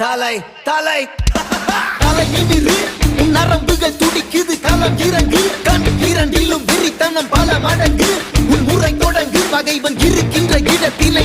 தலை தலை தலை நிமிரு உன் நரம்புகள் துடிக்குது களம் இறங்கு கண் இரண்டிலும் வெறித்தனம் பல மடங்கு உன் முறை தொடங்கு பகைவன் இருக்கின்ற இடத்திலே